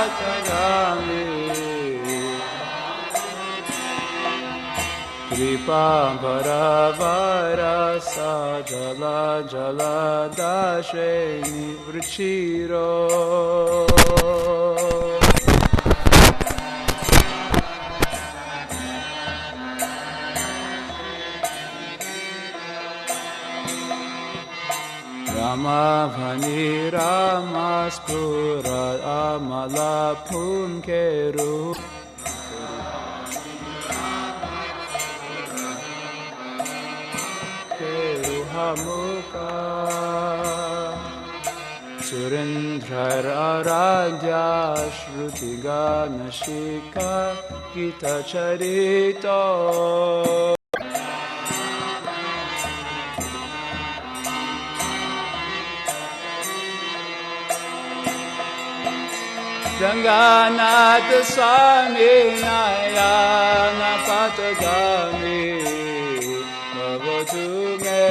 patagami Kripa Bharavara Sajala Jala Dasheni Vrichiro Rama Vani Rama Spura Amala Punkeru Keruhamuka Surendra Radya Shruti Ganashika Gita Charito Janganath Swami Nayana Patagami Bhavatu Me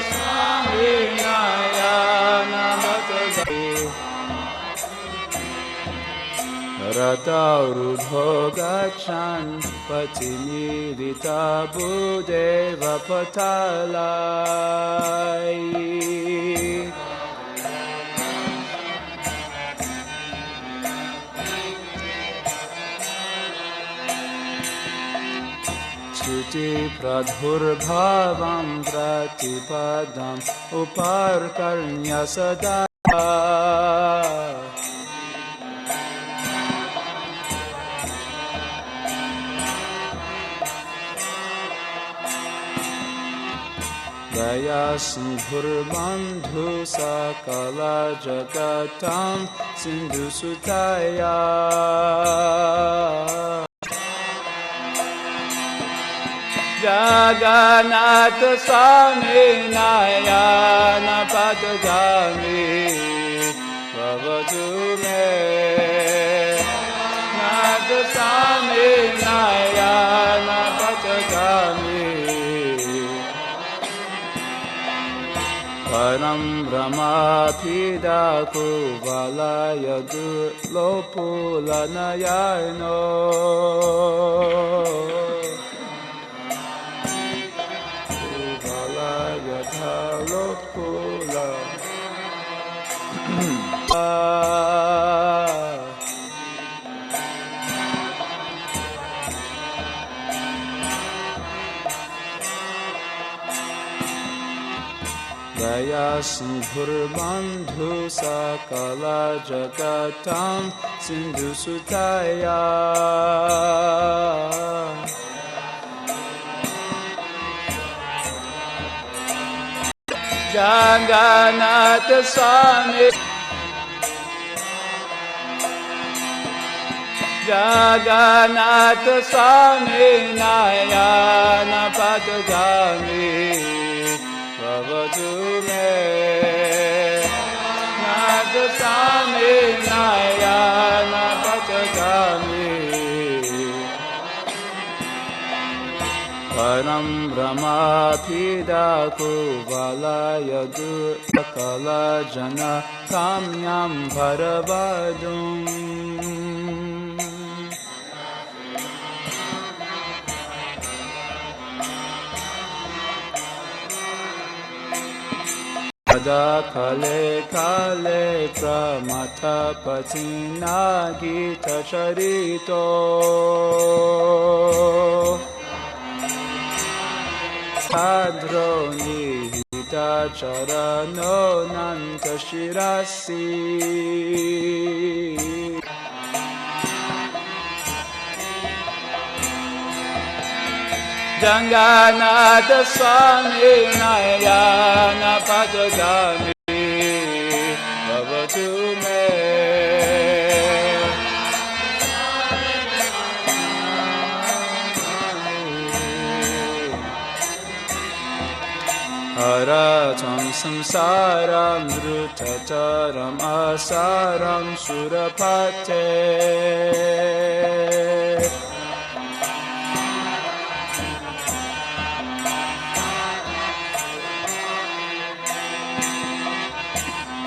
Swami Nayana Patagami Rataurudho Gachan Patinidita Budeva Patalai Suti pradhurbhavam pratipadam uparkarnya sada Daya sindhurbandhu sakala jagatam sindhu sutaya Jagannath Swami Nayana Patagami Bhavatu Me Nath Swami Nayana Patagami Param Brahma Pidaku Valayadu Lopulanayano Lokula Daya sindhurbandhu sakala jagatam sindhu sutaya Jagannath Swami Jagannath Swami Nayana Patagami Bhavatu Me Nath Swami Nayana Patagami Param Brahma Pidaku Valayadu Sakala Jana Kamyam Bharavadum Ada Kale Kale Pramata Patina Gita Charito Padro Nihita Charano Nanta Shirasi Jagannath Swami Nayana Patagami Bhavatu Me Haratam samsaram drutataram asaram surapate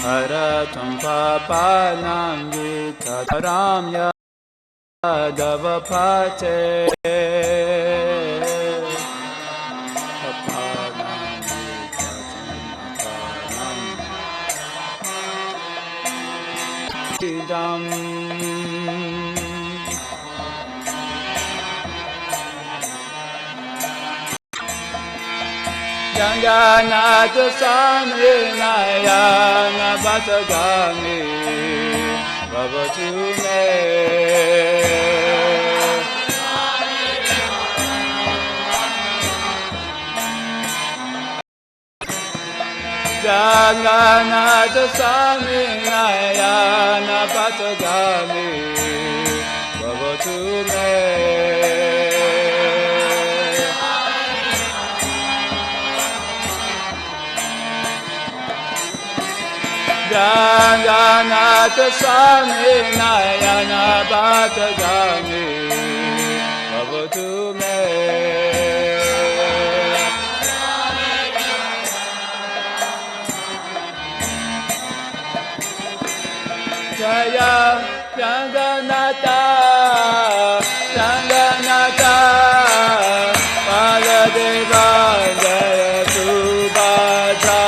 haratam papanam vitataram yadavapate idam Janganata Sami Nayana Vatagami Bhavatu Me Janganata Sami Nayana Vatagami Bhavatu Me Janganata Swami Nayana Bhatagami Bhavatu Me Jaya Janganata Janganata Baladeva Jaya Subhadra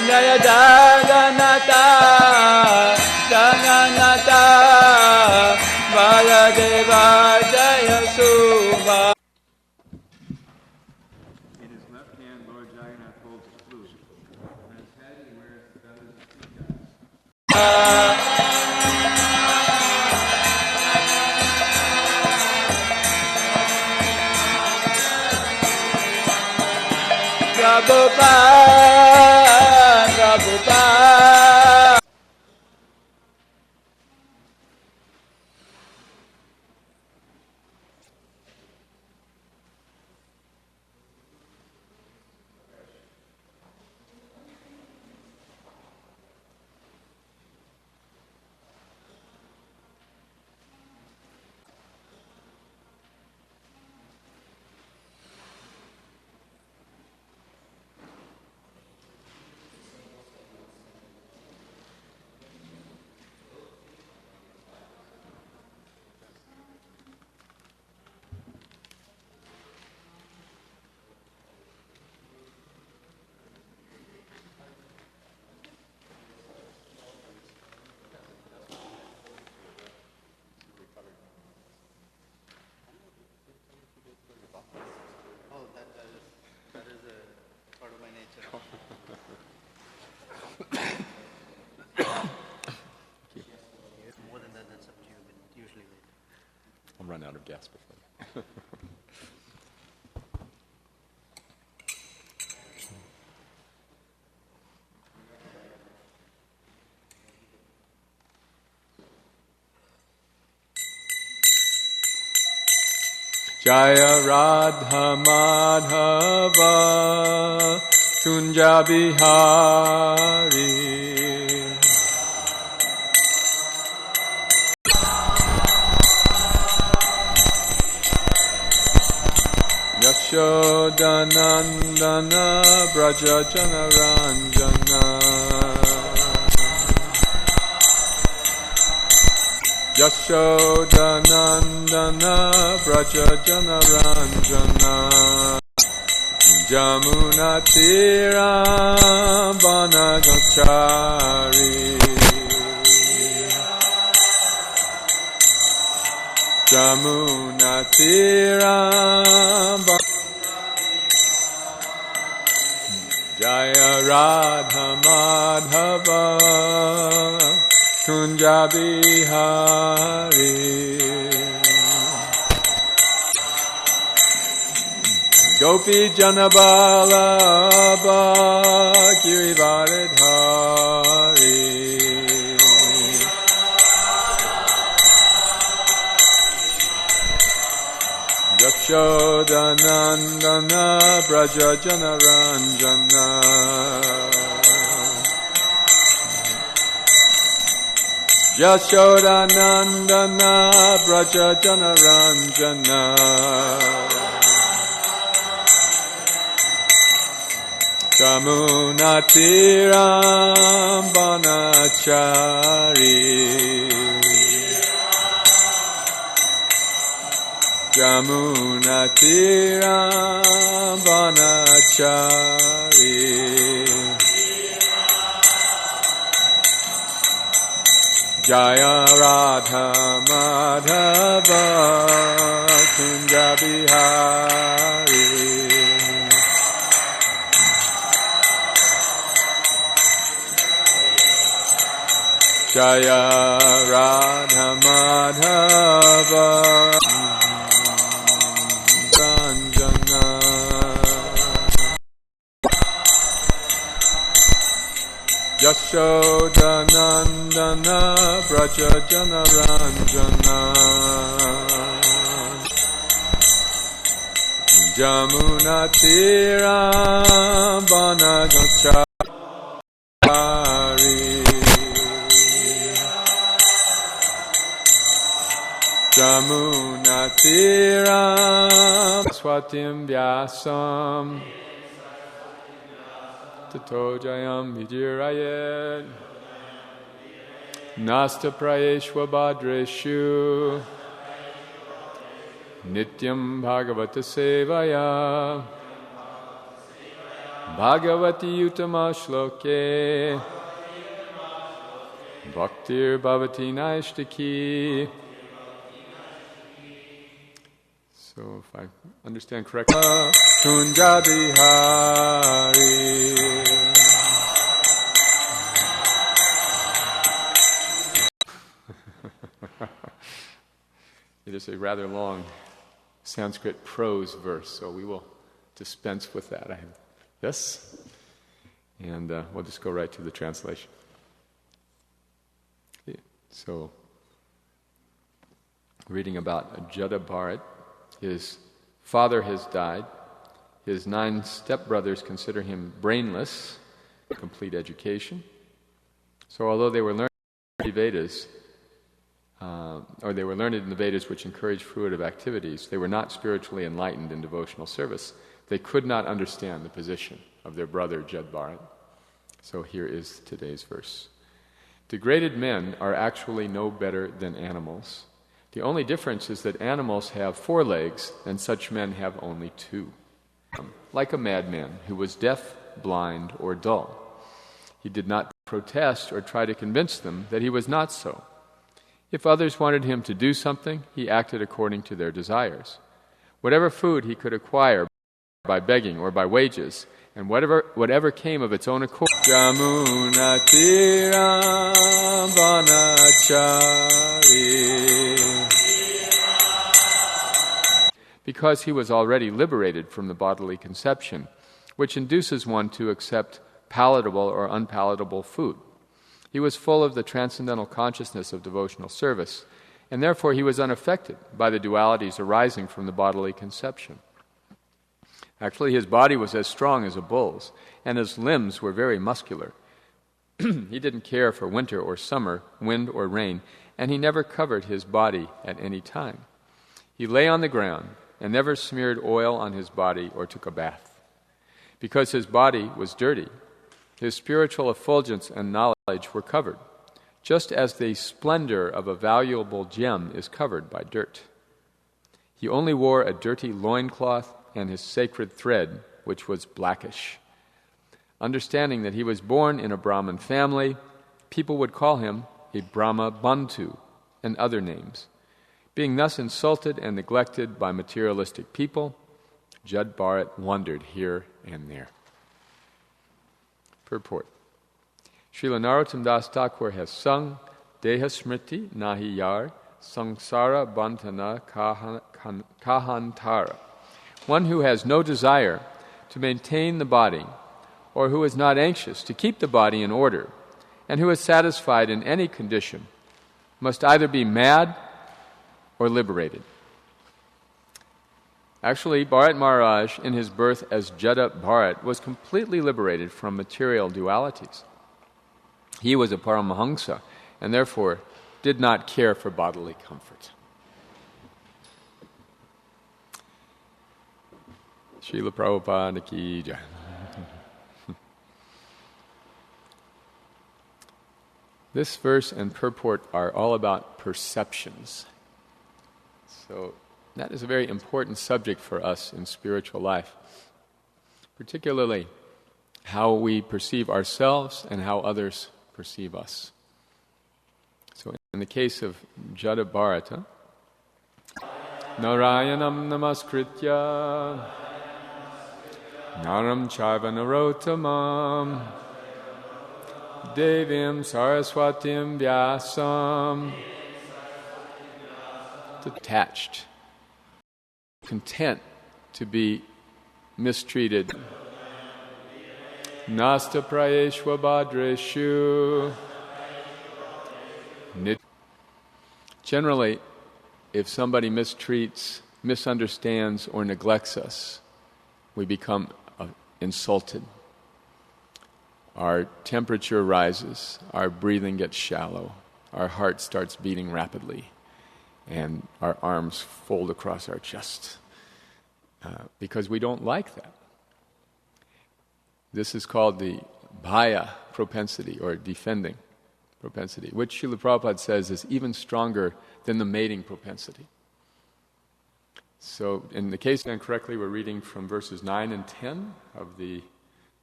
Jaya Jagannatha, Jagannatha, Baladeva Jaya Subha. In his left hand, Lord Jagannath holds a flute. On his head, he wears the feathers of peacocks. Prabhupada, Prabhupada. I'll run out of gas before. Jaya Radha Madhava Kunja Bihari Yashodanandana Braja Janaranjana Yashodanandana Braja Janaranjana Jamuna Tiram Vanagachari Jamuna Tiram Jaya Radha Madhava Kunja Bihari Gopi Janabalabha Girivaridhari Yashodanandana Braja Janaranjana Yashodanandana Braja Janaranjana Jamunatiram Banachari Jamunatiram Banachari Jaya Radha Madhava Kunja Bihari Jaya Radha Madhava Ranjana Yashodanandana Braja Janaranjana Jamunatiram Banachari Jamunatiram Swatim Vyasam Tato Jayam Vijirayet Nasta Prayeshwa Bhadreshu Nityam Bhagavata Sevaya Bhagavati Utama Shloke Bhaktir Bhavati Naishtaki. So if I understand correctly, Kunja Bihari. It is a rather long Sanskrit prose verse, so we will dispense with that. Yes? And we'll just go right to the translation. So, reading about Jada Bharat. His father has died. His 9 stepbrothers consider him brainless, complete education. So although they were learned in the Vedas, they were learned in the Vedas which encourage fruitive activities, they were not spiritually enlightened in devotional service. They could not understand the position of their brother Jada Bharat. So here is today's verse. Degraded men are actually no better than animals. The only difference is that animals have 4 legs, and such men have only 2. Like a madman who was deaf, blind, or dull. He did not protest or try to convince them that he was not so. If others wanted him to do something, he acted according to their desires. Whatever food he could acquire by begging or by wages, and whatever came of its own accord. Jamunatiram Banachari. Because he was already liberated from the bodily conception, which induces one to accept palatable or unpalatable food. He was full of the transcendental consciousness of devotional service, and therefore he was unaffected by the dualities arising from the bodily conception. Actually, his body was as strong as a bull's, and his limbs were very muscular. He didn't care for winter or summer, wind or rain, and he never covered his body at any time. He lay on the ground and never smeared oil on his body or took a bath. Because his body was dirty, his spiritual effulgence and knowledge were covered, just as the splendor of a valuable gem is covered by dirt. He only wore a dirty loincloth and his sacred thread, which was blackish. Understanding that he was born in a Brahmin family, people would call him a Brahma Bantu and other names. Being thus insulted and neglected by materialistic people, Jada Bharat wandered here and there. Purport. Srila Narottam Das Thakur has sung, Deha Smriti Nahi Yar, Sangsara Bantana Kahantara. One who has no desire to maintain the body, or who is not anxious to keep the body in order, and who is satisfied in any condition, must either be mad or liberated. Actually, Bharat Maharaj, in his birth as Jada Bharat, was completely liberated from material dualities. He was a Paramahamsa, and therefore did not care for bodily comfort. Srila Prabhupada ki jai. This verse and purport are all about perceptions. So that is a very important subject for us in spiritual life, particularly how we perceive ourselves and how others perceive us. So in the case of Jada Bharata, Narayanam namaskritya Naram chaiva narottamam Devim Saraswatim Vyasam, attached, content to be mistreated. Nasta prayeshva bhadreshu. Generally, if somebody mistreats, misunderstands, or neglects us, we become insulted. Our temperature rises, our breathing gets shallow, our heart starts beating rapidly, and our arms fold across our chest because we don't like that. This is called the bhaya propensity, or defending propensity, which Srila Prabhupada says is even stronger than the mating propensity. So in the case, and correctly, we're reading from verses 9 and 10 of the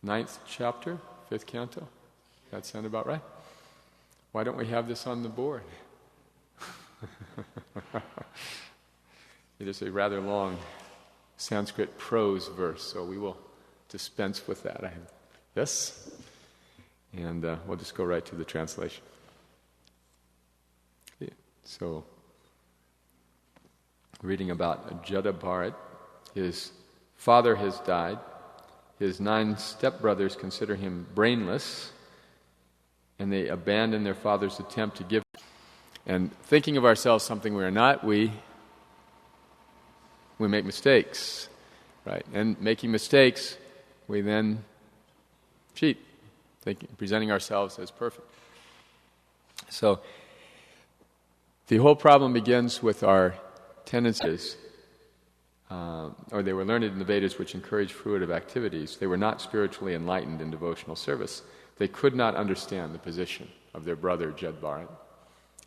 9th chapter, 5th canto. That sound about right? Why don't we have this on the board? It is a rather long Sanskrit prose verse, so we will dispense with that. I have this, and we'll just go right to the translation. Yeah. So, reading about Jada Bharat, his father has died. His 9 stepbrothers consider him brainless, and they abandon their father's attempt to give. And thinking of ourselves something we are not, we make mistakes, right? And making mistakes, we then cheat, presenting ourselves as perfect. So the whole problem begins with our tendencies. Or they were learned in the Vedas, which encourage fruitive activities. They were not spiritually enlightened in devotional service. They could not understand the position of their brother Jada Bharat.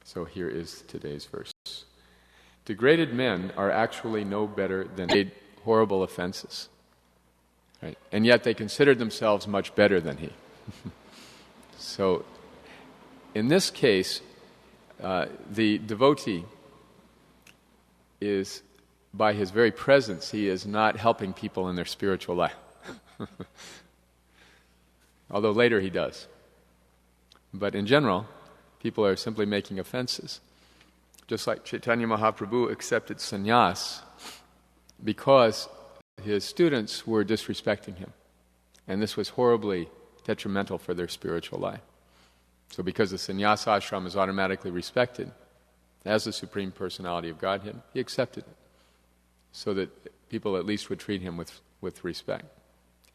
So here is today's verse. Degraded men are actually no better than made horrible offenses. Right? And yet they considered themselves much better than he. So in this case, the devotee is, by his very presence, he is not helping people in their spiritual life. Although later he does. But in general, people are simply making offenses. Just like Chaitanya Mahaprabhu accepted sannyas because his students were disrespecting him. And this was horribly detrimental for their spiritual life. So because the sannyas ashram is automatically respected as the Supreme Personality of Godhead, he accepted it, so that people at least would treat him with respect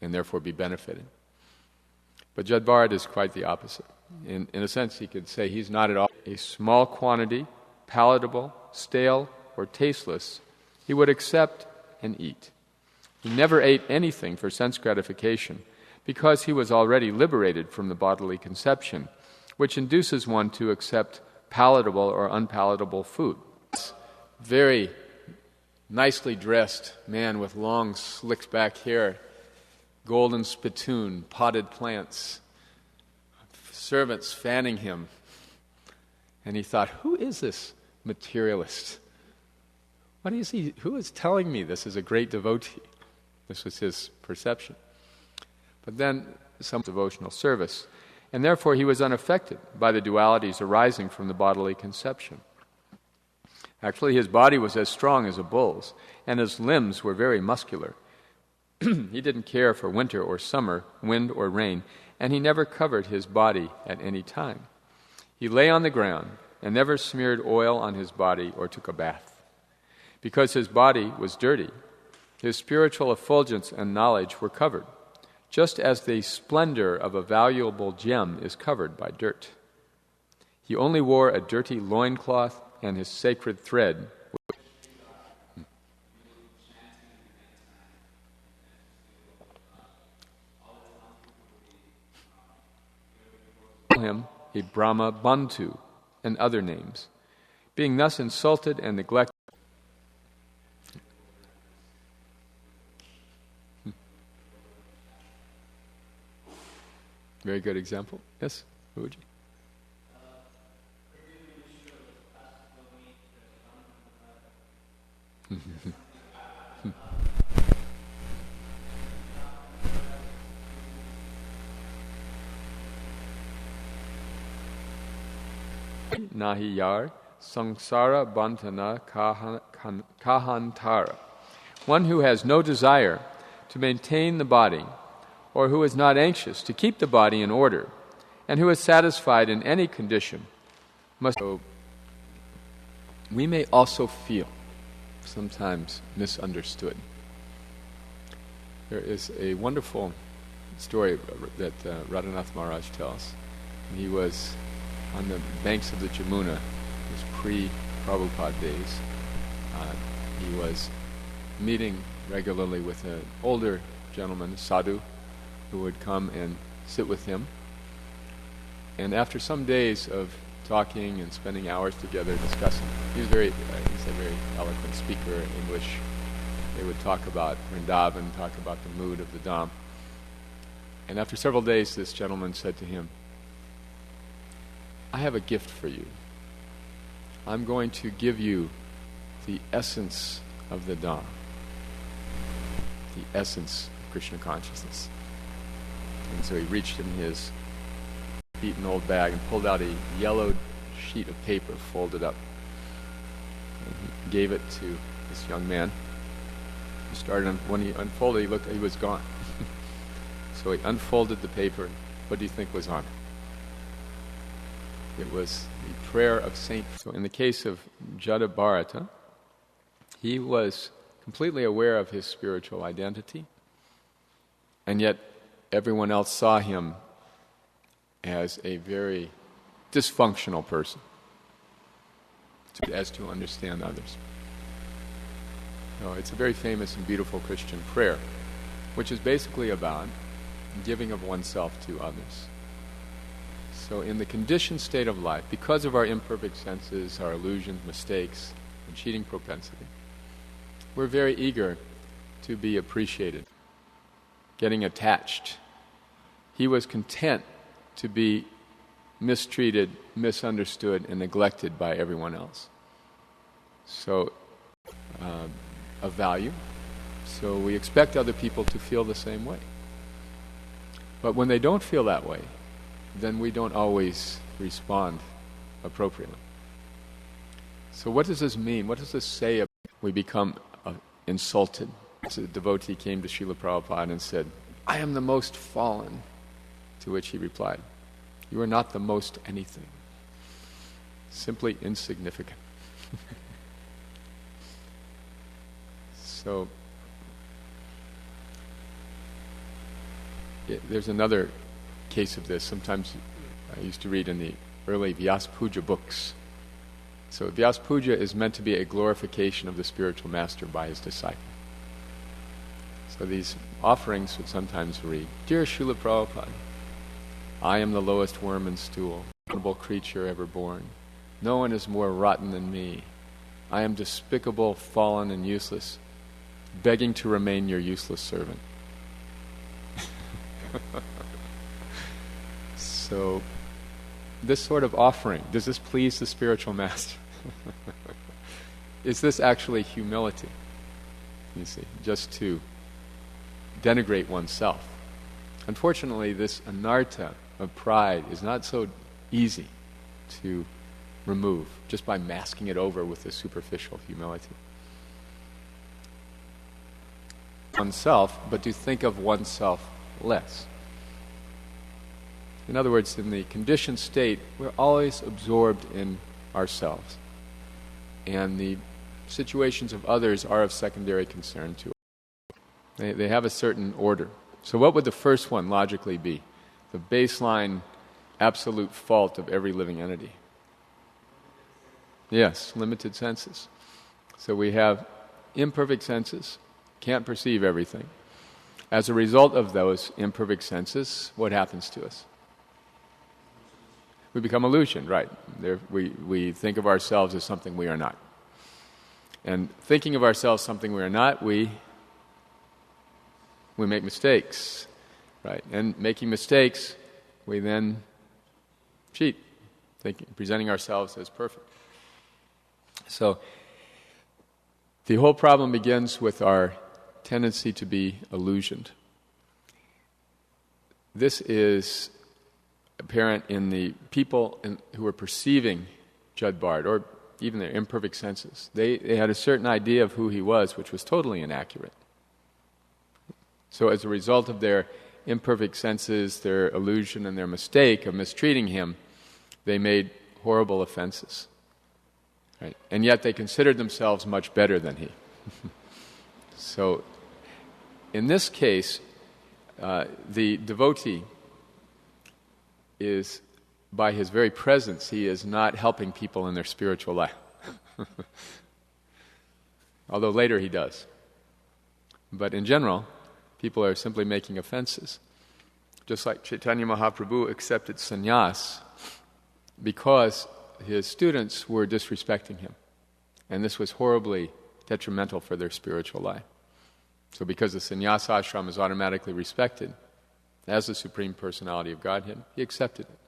and therefore be benefited. But Jada Bharat is quite the opposite. In a sense, he could say he's not at all a small quantity, palatable, stale, or tasteless, he would accept and eat. He never ate anything for sense gratification because he was already liberated from the bodily conception, which induces one to accept palatable or unpalatable food. Very nicely dressed man with long, slicked back hair, golden spittoon, potted plants, servants fanning him. And he thought, who is this materialist? What is he? Who is telling me this is a great devotee? This was his perception. But then some devotional service, and therefore he was unaffected by the dualities arising from the bodily conception. Actually, his body was as strong as a bull's, and his limbs were very muscular. He didn't care for winter or summer, wind or rain, and he never covered his body at any time. He lay on the ground and never smeared oil on his body or took a bath. Because his body was dirty, his spiritual effulgence and knowledge were covered, just as the splendor of a valuable gem is covered by dirt. He only wore a dirty loincloth and his sacred thread. Him a Brahma Bantu and other names, being thus insulted and neglected. Very good example. Yes, who would you? Nahi yar sangsara bantana kahantara. One who has no desire to maintain the body, or who is not anxious to keep the body in order, and who is satisfied in any condition, must. So we may also feel sometimes misunderstood. There is a wonderful story that Radhanath Maharaj tells. He was on the banks of the Jamuna, it was pre-Prabhupada days. He was meeting regularly with an older gentleman, sadhu, who would come and sit with him. And after some days of talking and spending hours together discussing, he's a very eloquent speaker in English. They would talk about Vrindavan, talk about the mood of the Dham. And after several days, this gentleman said to him, I have a gift for you. I'm going to give you the essence of the Dham, the essence of Krishna consciousness. And so he reached in his beaten old bag and pulled out a yellowed sheet of paper folded up. And he gave it to this young man. He started, when he unfolded, he looked, he was gone. So he unfolded the paper. What do you think was on it? It was the prayer of Saint. So in the case of Jada Bharata, he was completely aware of his spiritual identity, and yet everyone else saw him as a very dysfunctional person, as to understand others. So it's a very famous and beautiful Christian prayer, which is basically about giving of oneself to others. So in the conditioned state of life, because of our imperfect senses, our illusions, mistakes, and cheating propensity, we're very eager to be appreciated, getting attached. He was content to be mistreated, misunderstood, and neglected by everyone else. So, of value. So we expect other people to feel the same way. But when they don't feel that way, then we don't always respond appropriately. So what does this mean? What does this say? We become insulted. So a devotee came to Srila Prabhupada and said, I am the most fallen. To which he replied, you are not the most anything. Simply insignificant. So, there's another case of this. Sometimes I used to read in the early Vyasa Puja books. So Vyasa Puja is meant to be a glorification of the spiritual master by his disciple. So these offerings would sometimes read, Dear Srila Prabhupada, I am the lowest worm in stool, honorable creature ever born. No one is more rotten than me. I am despicable, fallen, and useless, begging to remain your useless servant. So, this sort of offering, does this please the spiritual master? Is this actually humility? You see, just to denigrate oneself. Unfortunately, this anartha of pride is not so easy to remove just by masking it over with a superficial humility. Oneself, but to think of oneself less. In other words, in the conditioned state, we're always absorbed in ourselves. And the situations of others are of secondary concern to us. They have a certain order. So what would the first one logically be? The baseline absolute fault of every living entity. Yes, limited senses. So we have imperfect senses, can't perceive everything. As a result of those imperfect senses, what happens to us? We become illusion, right? We think of ourselves as something we are not. And thinking of ourselves something we are not, we make mistakes, right? And making mistakes, we then cheat, presenting ourselves as perfect. So the whole problem begins with our tendency to be illusioned. This is apparent in the people who are perceiving Jud Bard, or even their imperfect senses. They had a certain idea of who he was, which was totally inaccurate. So as a result of their imperfect senses, their illusion, and their mistake of mistreating him, they made horrible offenses. Right? And yet they considered themselves much better than he. So in this case, the devotee is, by his very presence, he is not helping people in their spiritual life. Although later he does. But in general, people are simply making offenses. Just like Chaitanya Mahaprabhu accepted sannyas because his students were disrespecting him. And this was horribly detrimental for their spiritual life. So because the sannyasa ashram is automatically respected as the Supreme Personality of Godhead, he accepted it.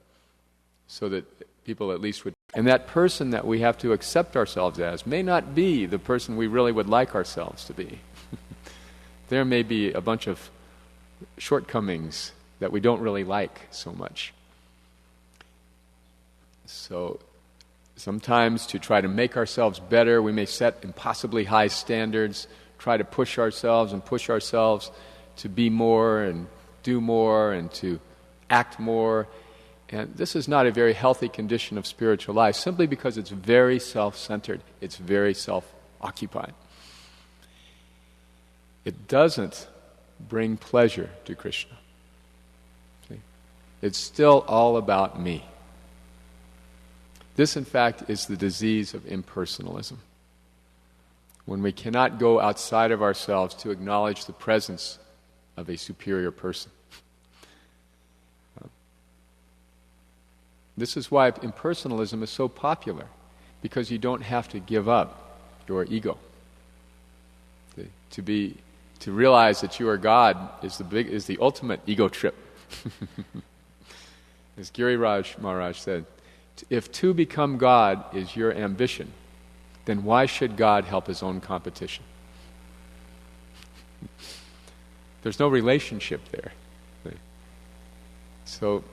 So that people at least would... And that person that we have to accept ourselves as may not be the person we really would like ourselves to be. There may be a bunch of shortcomings that we don't really like so much. So sometimes to try to make ourselves better, we may set impossibly high standards, try to push ourselves to be more and do more and to act more. And this is not a very healthy condition of spiritual life, simply because it's very self-centered. It's very self-occupied. It doesn't bring pleasure to Krishna. See? It's still all about me. This, in fact, is the disease of impersonalism. When we cannot go outside of ourselves to acknowledge the presence of a superior person. This is why impersonalism is so popular, because you don't have to give up your ego. To realize that you are God is the ultimate ego trip. As Giriraj Maharaj said, if to become God is your ambition, then why should God help his own competition? There's no relationship there. So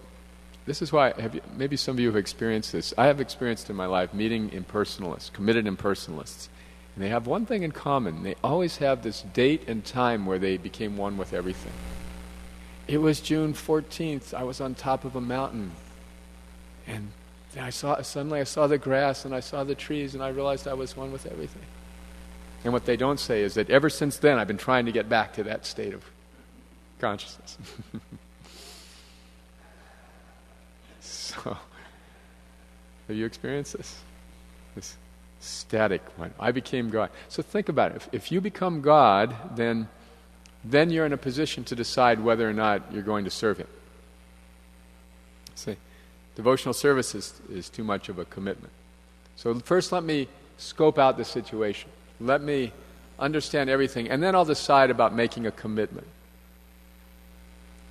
this is why, maybe some of you have experienced this. I have experienced in my life meeting impersonalists, committed impersonalists. And they have one thing in common. They always have this date and time where they became one with everything. It was June 14th. I was on top of a mountain. And suddenly I saw the grass and I saw the trees and I realized I was one with everything. And what they don't say is that ever since then I've been trying to get back to that state of consciousness. So, have you experienced this? This static one. I became God. So think about it. If you become God, then you're in a position to decide whether or not you're going to serve Him. See, devotional service is too much of a commitment. So first let me scope out the situation. Let me understand everything, and then I'll decide about making a commitment.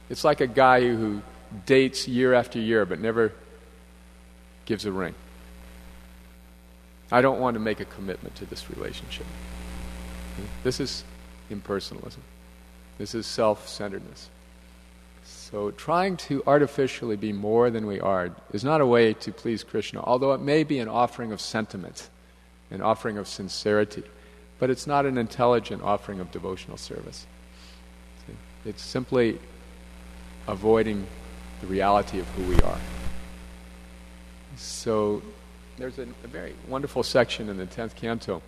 It's like a guy who dates year after year but never gives a ring. I don't want to make a commitment to this relationship. This is impersonalism. This is self-centeredness. So trying to artificially be more than we are is not a way to please Krishna, although it may be an offering of sentiment, an offering of sincerity, but it's not an intelligent offering of devotional service. See? It's simply avoiding the reality of who we are. So there's a very wonderful section in the 10th canto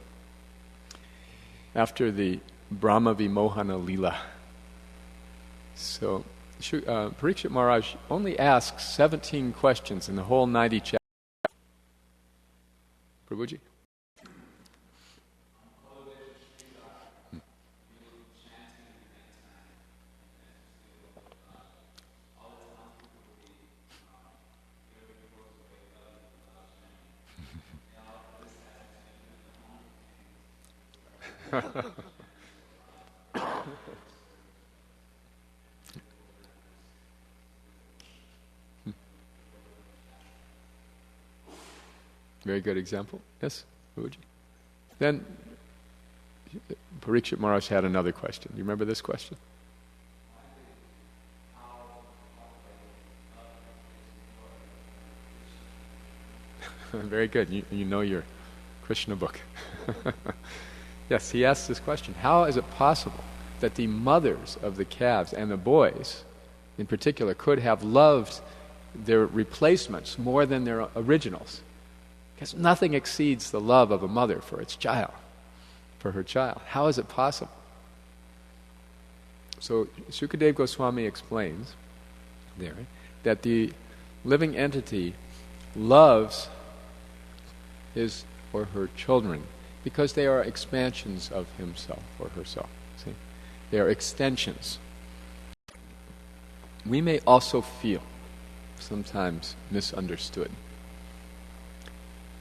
after the Brahma Vimohana Leela. So Parikshit Maharaj only asks 17 questions in the whole 90 chapters. Prabhuji? Very good example. Yes, Prabhuji. Then Parikshit Maharaj had another question. You remember this question? Very good. You know your Krishna book. Yes, he asked this question. How is it possible that the mothers of the calves and the boys, in particular, could have loved their replacements more than their originals? Because nothing exceeds the love of a mother for its child, for her child. How is it possible? So Sukadeva Goswami explains there that the living entity loves his or her children because they are expansions of himself or herself. See? They are extensions. We may also feel sometimes misunderstood.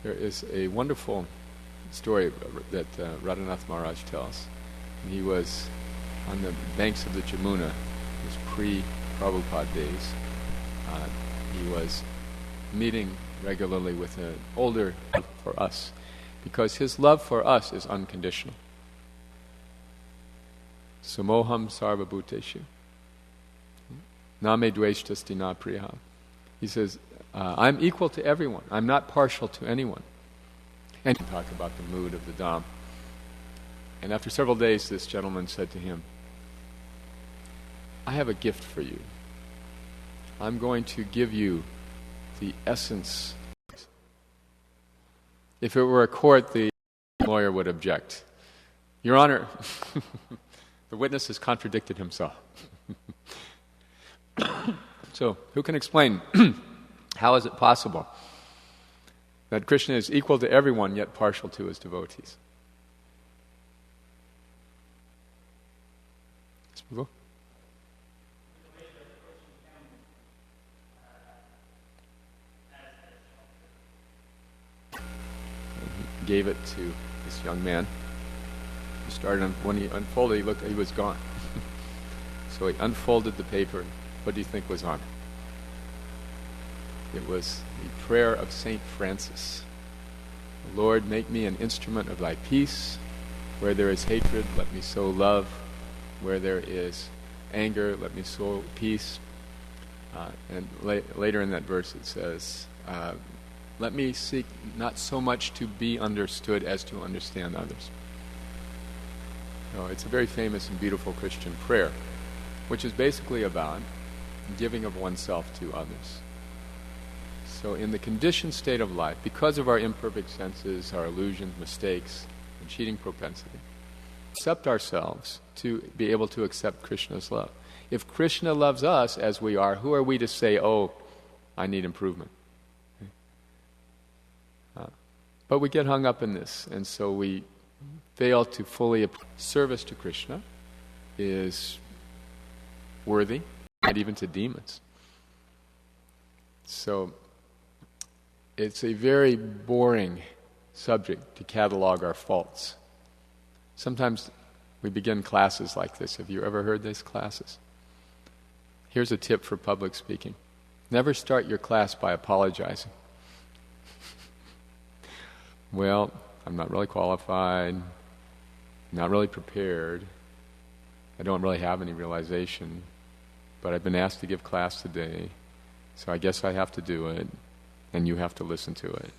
There is a wonderful story that Radhanath Maharaj tells. He was on the banks of the Jamuna, his pre-Prabhupada days. He was meeting regularly with an older for us, because his love for us is unconditional. Samoham sarva bhuteshu name dveshtasti na priya. He says, I'm equal to everyone. I'm not partial to anyone. And he talked about the mood of the Dham. And after several days, this gentleman said to him, I have a gift for you. I'm going to give you the essence. If it were a court, the lawyer would object. Your Honor, the witness has contradicted himself. So, who can explain how is it possible that Krishna is equal to everyone yet partial to his devotees? Yes, Prabhu? He gave it to this young man. He started, when he unfolded, he was gone. So he unfolded the paper. What do you think was on it? It was the prayer of Saint Francis. Lord, make me an instrument of thy peace. Where there is hatred, let me sow love. Where there is anger, let me sow peace. And later in that verse it says, let me seek not so much to be understood as to understand others. So it's a very famous and beautiful Christian prayer, which is basically about giving of oneself to others. So in the conditioned state of life, because of our imperfect senses, our illusions, mistakes, and cheating propensity, accept ourselves to be able to accept Krishna's love. If Krishna loves us as we are, who are we to say, oh, I need improvement? But we get hung up in this, and so we fail to fully service to Krishna is worthy, and even to demons. So it's a very boring subject to catalog our faults. Sometimes we begin classes like this. Have you ever heard these classes? Here's a tip for public speaking. Never start your class by apologizing. Well, I'm not really qualified, not really prepared, I don't really have any realization, but I've been asked to give class today, so I guess I have to do it, and you have to listen to it.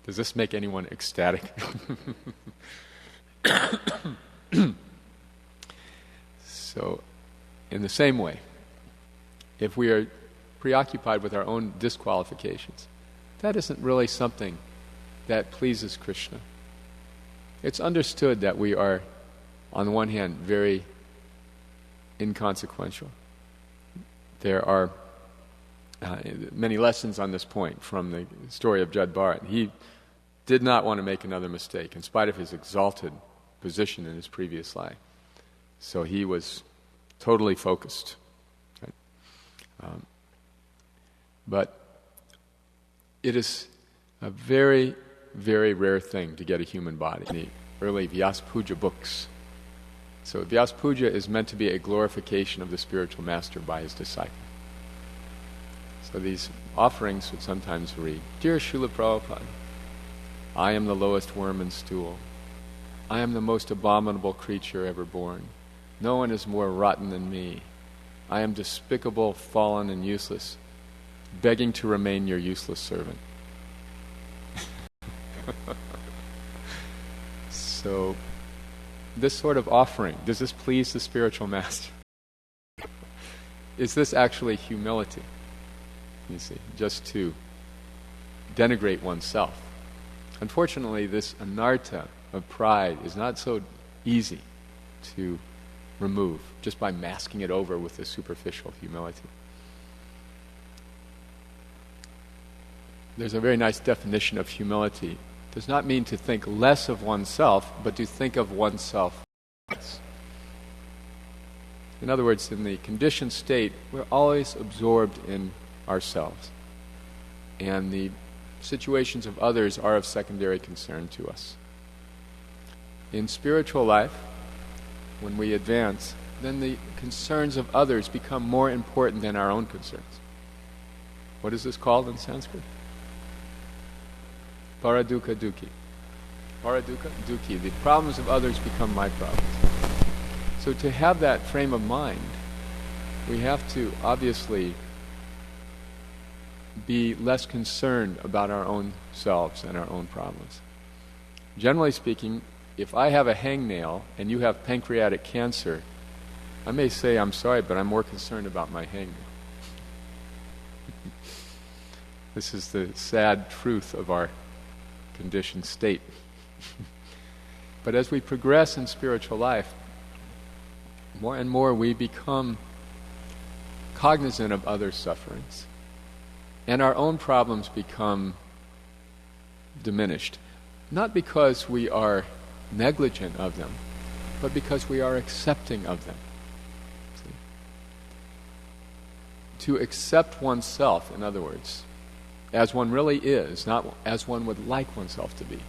Does this make anyone ecstatic? So, in the same way, if we are preoccupied with our own disqualifications, that isn't really something that pleases Krishna. It's understood that we are, on the one hand, very inconsequential. There are many lessons on this point from the story of Jud Bharat. He did not want to make another mistake, in spite of his exalted position in his previous life. So he was totally focused. Right? But it is a very, very rare thing to get a human body. In the early Vyasa Puja books. So Vyasa Puja is meant to be a glorification of the spiritual master by his disciple. So these offerings would sometimes read, "Dear Srila Prabhupada, I am the lowest worm in stool. I am the most abominable creature ever born. No one is more rotten than me. I am despicable, fallen, and useless, begging to remain your useless servant." So, this sort of offering, does this please the spiritual master? Is this actually humility? You see, just to denigrate oneself. Unfortunately, this anartha of pride is not so easy to remove just by masking it over with a superficial humility. There's a very nice definition of humility. It does not mean to think less of oneself, but to think of oneself less. In other words, in the conditioned state, we're always absorbed in ourselves. And the situations of others are of secondary concern to us. In spiritual life, when we advance, then the concerns of others become more important than our own concerns. What is this called in Sanskrit? Paradukkha dukhi. Paradukkha dukhi. The problems of others become my problems. So to have that frame of mind, we have to obviously be less concerned about our own selves and our own problems. Generally speaking, if I have a hangnail and you have pancreatic cancer, I may say, "I'm sorry, but I'm more concerned about my hangnail." This is the sad truth of our conditioned state. But as we progress in spiritual life, more and more we become cognizant of others' sufferings. And our own problems become diminished. Not because we are negligent of them, but because we are accepting of them. See? To accept oneself, in other words, as one really is, not as one would like oneself to be.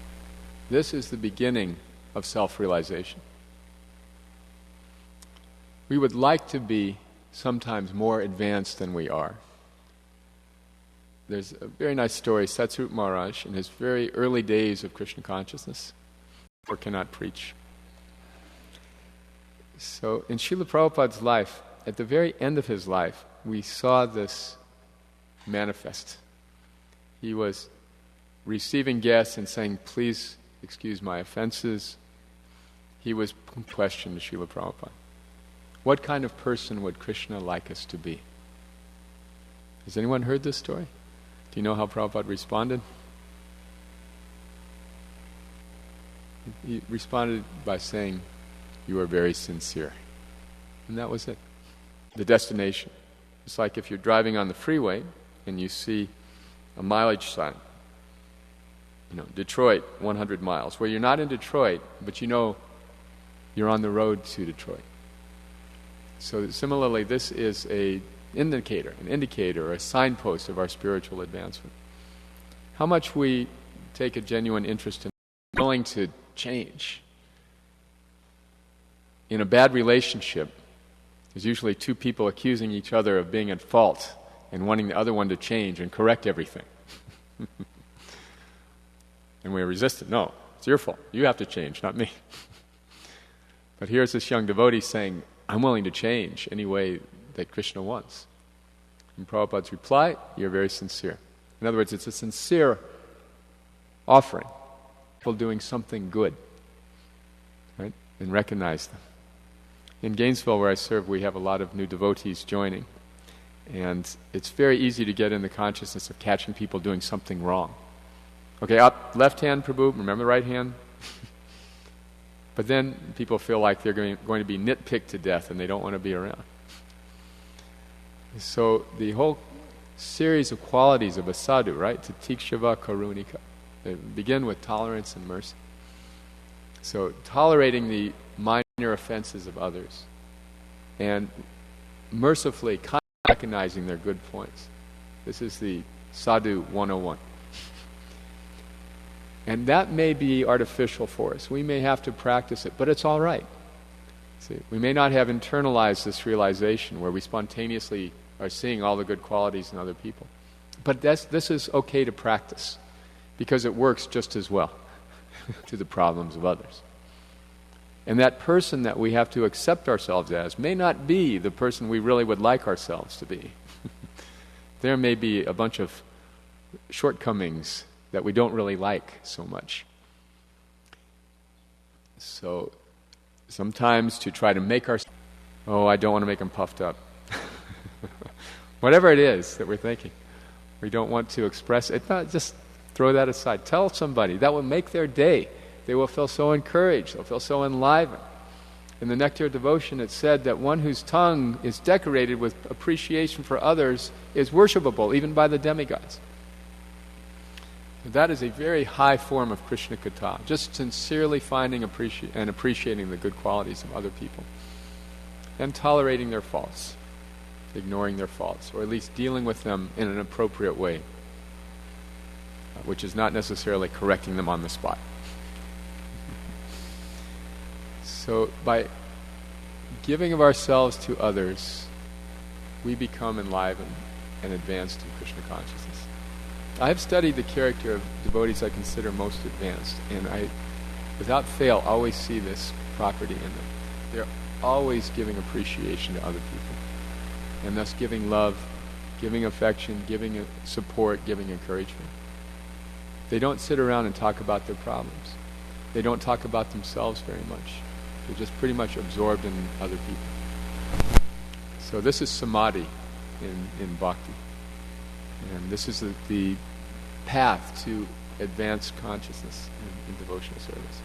This is the beginning of self-realization. We would like to be sometimes more advanced than we are. There's a very nice story, Satsrup Maharaj, in his very early days of Krishna consciousness, or cannot preach. So in Srila Prabhupada's life, at the very end of his life, we saw this manifest. He was receiving guests and saying, "Please excuse my offenses." He was questioned to Srila Prabhupada. What kind of person would Krishna like us to be? Has anyone heard this story? Do you know how Prabhupada responded? He responded by saying, "You are very sincere." And that was it. The destination. It's like if you're driving on the freeway and you see a mileage sign. Detroit, 100 miles. Well, you're not in Detroit, but you know you're on the road to Detroit. So similarly, this is an indicator, or a signpost of our spiritual advancement. How much we take a genuine interest in willing to change. In a bad relationship, there's usually two people accusing each other of being at fault and wanting the other one to change and correct everything. And we resist it. No, it's your fault. You have to change, not me. But here's this young devotee saying, "I'm willing to change any way that Krishna wants." And Prabhupada's reply, "You're very sincere." In other words, it's a sincere offering. People doing something good, right? And recognize them. In Gainesville, where I serve, we have a lot of new devotees joining. And it's very easy to get in the consciousness of catching people doing something wrong. Okay, up, left hand, Prabhu, remember the right hand? But then people feel like they're going to be nitpicked to death and they don't want to be around. So the whole series of qualities of a sadhu, right? Titikshava karunika. They begin with tolerance and mercy. So tolerating the minor offenses of others and mercifully recognizing their good points. This is the sadhu 101. And that may be artificial for us. We may have to practice it, but it's all right. See, we may not have internalized this realization where we spontaneously are seeing all the good qualities in other people. But this is okay to practice because it works just as well to the problems of others. And that person that we have to accept ourselves as may not be the person we really would like ourselves to be. There may be a bunch of shortcomings that we don't really like so much. So sometimes to try to make ourselves, I don't want to make them puffed up. Whatever it is that we're thinking, we don't want to express it. Just throw that aside. Tell somebody. That will make their day. They will feel so encouraged. They'll feel so enlivened. In the Nectar of Devotion, it said that one whose tongue is decorated with appreciation for others is worshipable, even by the demigods. That is a very high form of Krishna Katha, just sincerely finding and appreciating the good qualities of other people, and tolerating their faults, ignoring their faults, or at least dealing with them in an appropriate way, which is not necessarily correcting them on the spot. So by giving of ourselves to others, we become enlivened and advanced in Krishna consciousness. I have studied the character of devotees I consider most advanced, and I, without fail, always see this property in them. They're always giving appreciation to other people, and thus giving love, giving affection, giving support, giving encouragement. They don't sit around and talk about their problems. They don't talk about themselves very much. They're just pretty much absorbed in other people. So this is samadhi in bhakti. And this is the path to advanced consciousness in devotional service.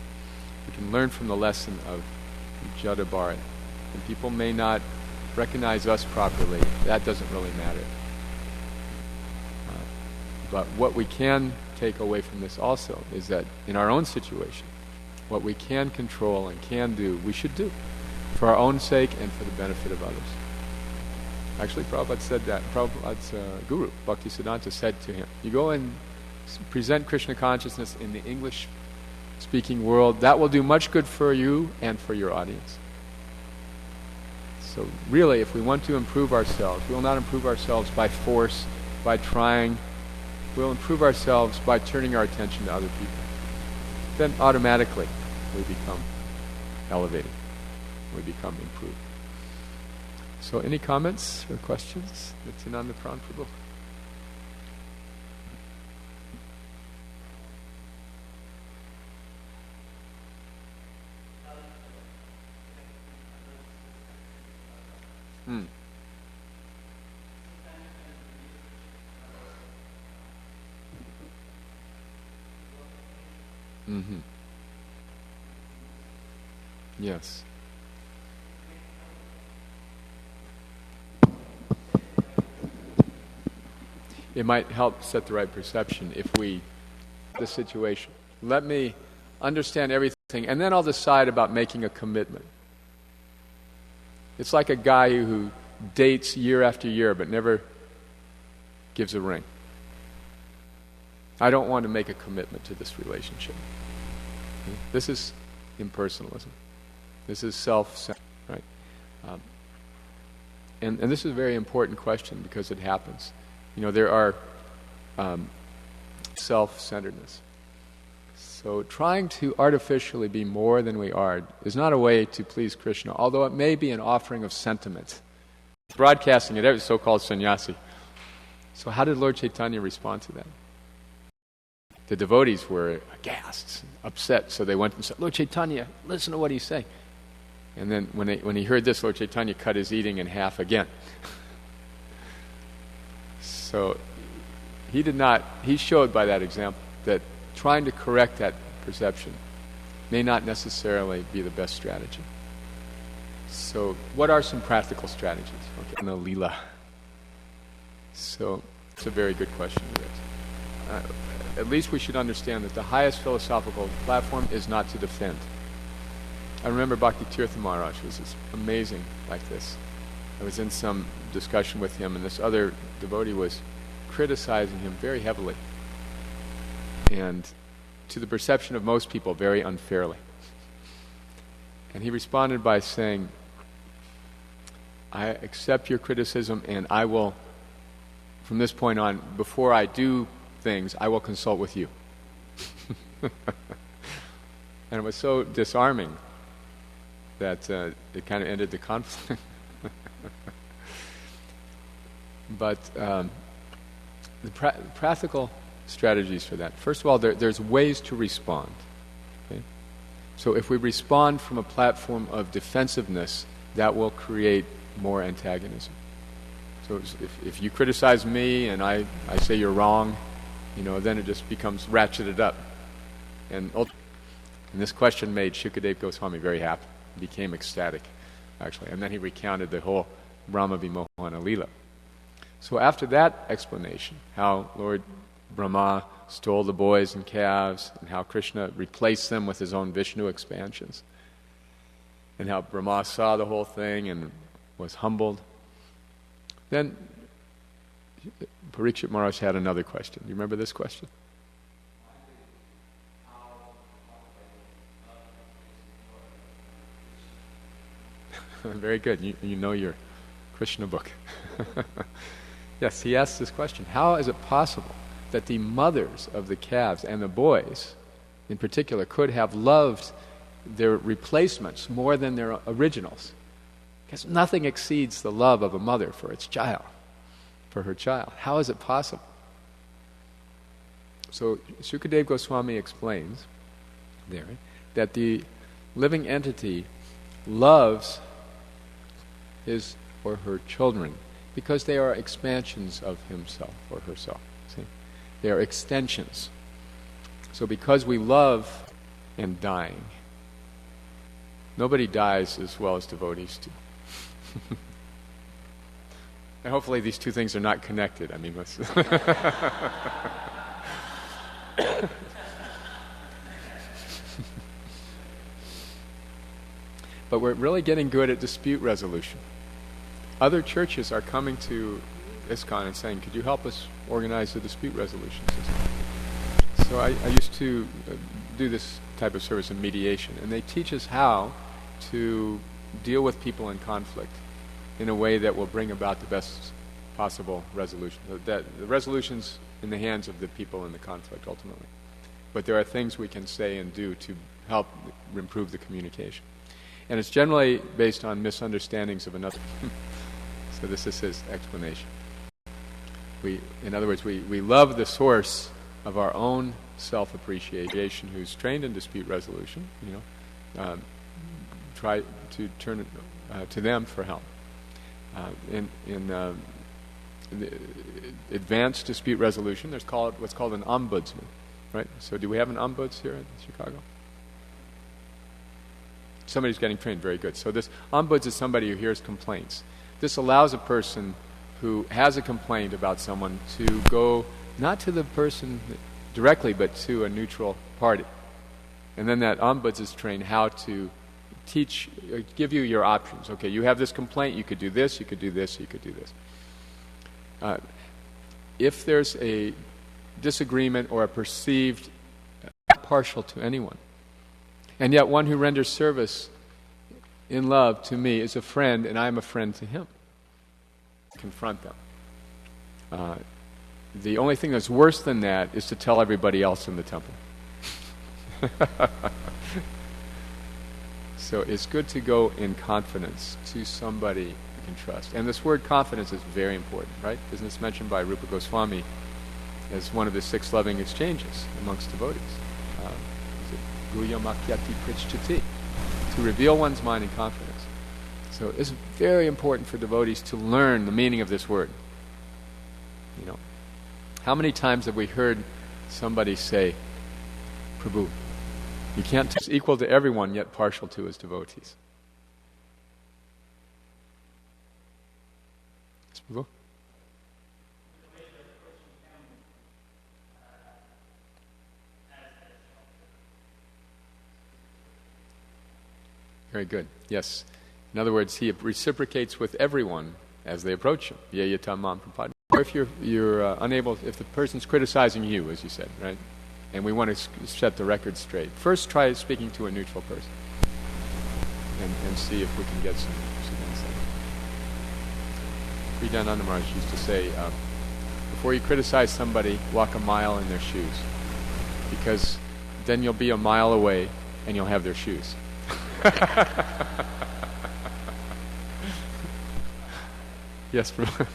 We can learn from the lesson of Jada Bharat. And people may not recognize us properly. That doesn't really matter. But what we can take away from this also is that in our own situation, what we can control and can do, we should do for our own sake and for the benefit of others. Actually, Prabhupada said that. Prabhupada's guru, Bhaktisiddhanta, said to him, you go and present Krishna consciousness in the English-speaking world. That will do much good for you and for your audience. So really, if we want to improve ourselves, we will not improve ourselves by force, by trying. We'll improve ourselves by turning our attention to other people. Then automatically we become elevated. We become improved. So any comments or kalakantha Prabhu? Mm-hmm. Yes. It might help set the right perception if we the situation. Let me understand everything, and then I'll decide about making a commitment. It's like a guy who dates year after year but never gives a ring. I don't want to make a commitment to this relationship. This is impersonalism. This is self-centered, right? And this is a very important question because it happens. There are self-centeredness. So trying to artificially be more than we are is not a way to please Krishna, although it may be an offering of sentiment. Broadcasting it out is so-called sannyasi. So how did Lord Chaitanya respond to that? The devotees were aghast, upset, so they went and said, Lord Chaitanya, listen to what he's saying. And then when he heard this, Lord Chaitanya cut his eating in half again. So he showed by that example that trying to correct that perception may not necessarily be the best strategy. So what are some practical strategies? Okay, in the lila. So It's a very good question, it is. At least we should understand that the highest philosophical platform is not to defend. I remember Bhakti Tirtha Maharaj was amazing like this. I was in some discussion with him, and this other devotee was criticizing him very heavily, and to the perception of most people, very unfairly. And he responded by saying, I accept your criticism, and I will, from this point on, before I do things, I will consult with you. And it was so disarming that it kind of ended the conflict. But the practical strategies for that. First of all, there's ways to respond. Okay? So if we respond from a platform of defensiveness, that will create more antagonism. So if you criticize me and I say you're wrong, then it just becomes ratcheted up. And this question made Shukadeva Goswami very happy. He became ecstatic, actually. And then he recounted the whole Brahma Vimohana Leela. So after that explanation, how Lord Brahma stole the boys and calves, and how Krishna replaced them with his own Vishnu expansions, and how Brahma saw the whole thing and was humbled, then Parikshit Maharaj had another question. Do you remember this question? Very good. You know your Krishna book. Yes, he asked this question. How is it possible that the mothers of the calves and the boys, in particular, could have loved their replacements more than their originals? Because nothing exceeds the love of a mother for its child, for her child. How is it possible? So Sukadeva Goswami explains there that the living entity loves his or her children because they are expansions of himself or herself. See? They are extensions. So because we love and dying, nobody dies as well as devotees do. And hopefully these two things are not connected. I mean, let's but we're really getting good at dispute resolution. Other churches are coming to ISKCON and saying, could you help us organize a dispute resolution system? So I used to do this type of service in mediation, and they teach us how to deal with people in conflict in a way that will bring about the best possible resolution. The resolution's in the hands of the people in the conflict ultimately. But there are things we can say and do to help improve the communication. And it's generally based on misunderstandings of another. So this is his explanation. In other words, we love the source of our own self-appreciation, who's trained in dispute resolution, try to turn to them for help. In the advanced dispute resolution, there's what's called an ombudsman, right? So do we have an ombuds here in Chicago? Somebody's getting trained, very good. So this ombuds is somebody who hears complaints. This allows a person who has a complaint about someone to go not to the person directly, but to a neutral party. And then that ombuds is trained how to give you your options. Okay, you have this complaint, you could do this, you could do this, you could do this. If there's a disagreement or a perceived, not partial to anyone, and yet one who renders service in love to me is a friend, and I'm a friend to him. Confront them. The only thing that's worse than that is to tell everybody else in the temple. So it's good to go in confidence to somebody you can trust. And this word confidence is very important, right? Isn't this mentioned by Rupa Goswami as one of the 6 loving exchanges amongst devotees? Guya Makyati Prichchati, to reveal one's mind in confidence. So it's very important for devotees to learn the meaning of this word. How many times have we heard somebody say, Prabhu, you can't be equal to everyone, yet partial to his devotees. Yes, Prabhu? Very good. Yes. In other words, he reciprocates with everyone as they approach him. Yeyatam mam prapadde. Or if you're unable, if the person's criticizing you, as you said, right? And we want to set the record straight. First, try speaking to a neutral person, and see if we can get some insight. Sridhananda Maharaj used to say, before you criticize somebody, walk a mile in their shoes, because then you'll be a mile away and you'll have their shoes. Yes, Prabhu.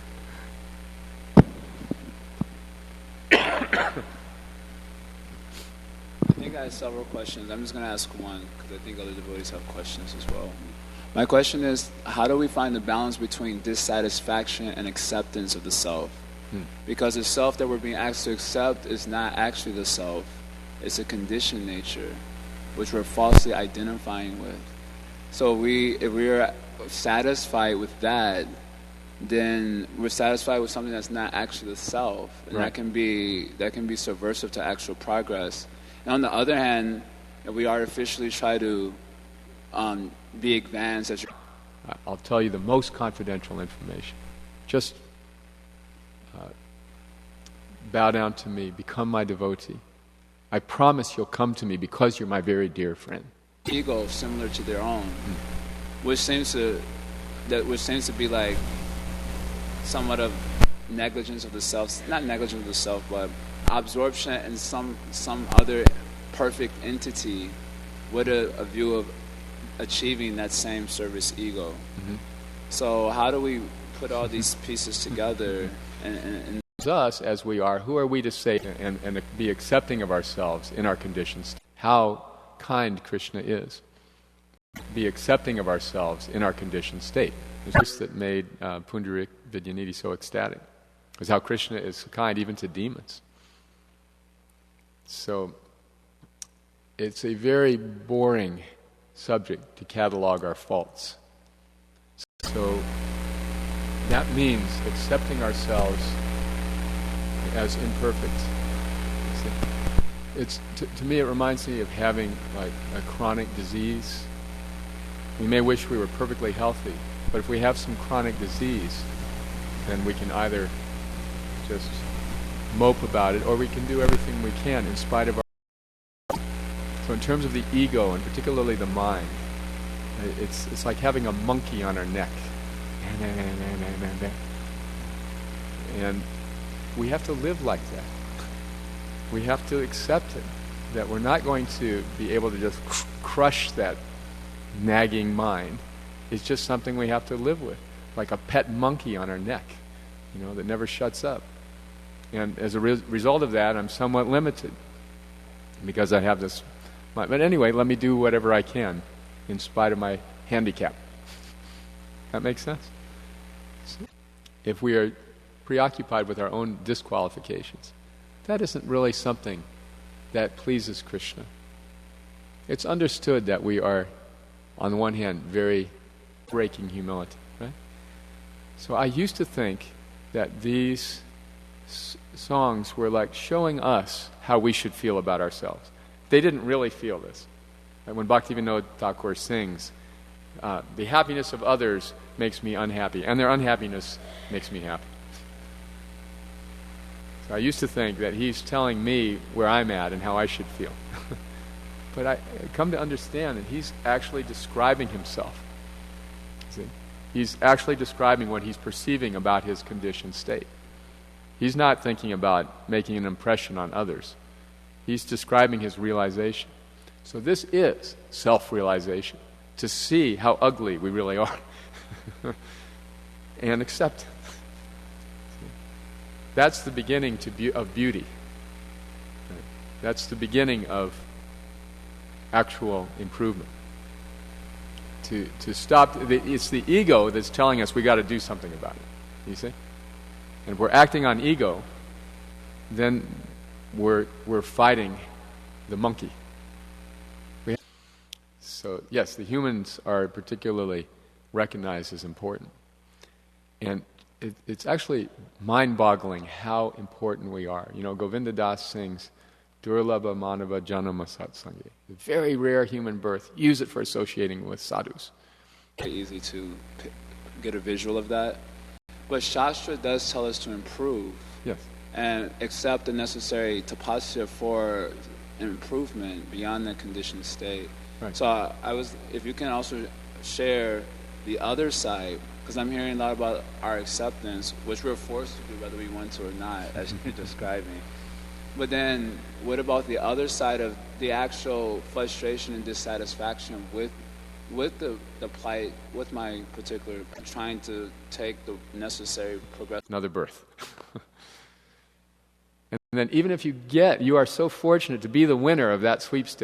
I think I have several questions. I'm just going to ask one because I think other devotees have questions as well. My question is, how do we find the balance between dissatisfaction and acceptance of the self? Because the self that we're being asked to accept is not actually the self. It's a conditioned nature, which we're falsely identifying with. So if we're satisfied with that, then we're satisfied with something that's not actually the self. And right. that can be subversive to actual progress. And on the other hand, if we artificially try to be advanced as I'll tell you the most confidential information. Just bow down to me, become my devotee. I promise you'll come to me because you're my very dear friend. ego similar to their own, which seems to be like somewhat of negligence of the self, not negligence of the self, but absorption in some other perfect entity with a view of achieving that same service ego. Mm-hmm. So how do we put all these pieces together and us as we are, who are we to say and be accepting of ourselves in our conditions? How kind Krishna is. Be accepting of ourselves in our conditioned state. It's that made Pundarik Vidyanidhi so ecstatic. Is how Krishna is kind even to demons. So it's a very boring subject to catalog our faults. So that means accepting ourselves as imperfect. To me, it reminds me of having like a chronic disease. We may wish we were perfectly healthy, but if we have some chronic disease, then we can either just mope about it, or we can do everything we can in spite of our. So in terms of the ego, and particularly the mind, it's like having a monkey on our neck. And we have to live like that. We have to accept it, that we're not going to be able to just crush that nagging mind. It's just something we have to live with, like a pet monkey on our neck, that never shuts up. And as a result of that, I'm somewhat limited because I have this. But anyway, let me do whatever I can in spite of my handicap. That makes sense? If we are preoccupied with our own disqualifications, that isn't really something that pleases Krishna. It's understood that we are, on the one hand, very breaking humility, right? So I used to think that these songs were like showing us how we should feel about ourselves. They didn't really feel this. And when Bhaktivinoda Thakur sings, the happiness of others makes me unhappy, and their unhappiness makes me happy. So I used to think that he's telling me where I'm at and how I should feel. But I come to understand that he's actually describing himself. See? He's actually describing what he's perceiving about his conditioned state. He's not thinking about making an impression on others. He's describing his realization. So this is self-realization, to see how ugly we really are and accept it. That's the beginning of beauty. That's the beginning of actual improvement. To stop, it's the ego that's telling us we got to do something about it. You see? And if we're acting on ego, then we're fighting the monkey. So yes, the humans are particularly recognized as important. And it's actually mind-boggling how important we are. Govinda Das sings, Durlabha manava janama satsangi. Very rare human birth. Use it for associating with sadhus. Very easy to get a visual of that. But Shastra does tell us to improve Yes. and accept the necessary tapasya for improvement beyond the conditioned state. Right. So if you can also share the other side, because I'm hearing a lot about our acceptance, which we're forced to do whether we want to or not, as you're describing. But then, what about the other side of the actual frustration and dissatisfaction with the plight, with my particular trying to take the necessary progress? Another birth. And then even if you are so fortunate to be the winner of that sweepstakes,